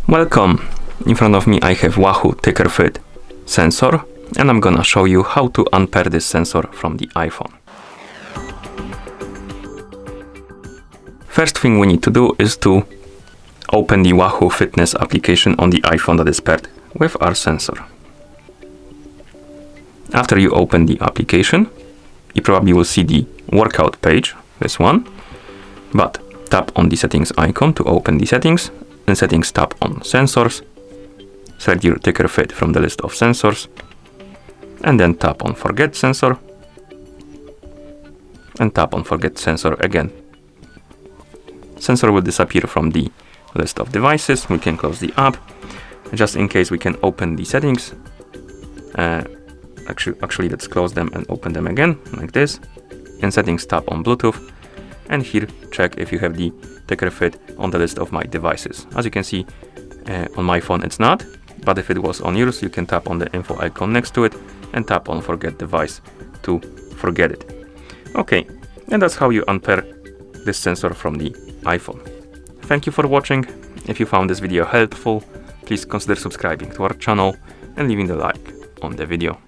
Welcome! In front of me I have Wahoo TICKR Fit sensor, and I'm gonna show you how to unpair this sensor from the iPhone. First thing we need to do is to open the Wahoo Fitness application on the iPhone that is paired with our sensor. After you open the application, you probably will see the workout page, this one, but tap on the settings icon to open the settings. In settings, tap on sensors, select your TICKR Fit from the list of sensors, and then tap on forget sensor, and tap on forget sensor again. Sensor will disappear from the list of devices. We can close the app. Just in case, we can open the settings. Actually, let's close them and open them again, like this. In settings, tap on Bluetooth, and here check if you have the TICKR Fit on the list of my devices. As you can see, on my phone it's not, but if it was on yours, you can tap on the info icon next to it and tap on forget device to forget it. Okay, and that's how you unpair this sensor from the iPhone. Thank you for watching. If you found this video helpful, please consider subscribing to our channel and leaving a like on the video.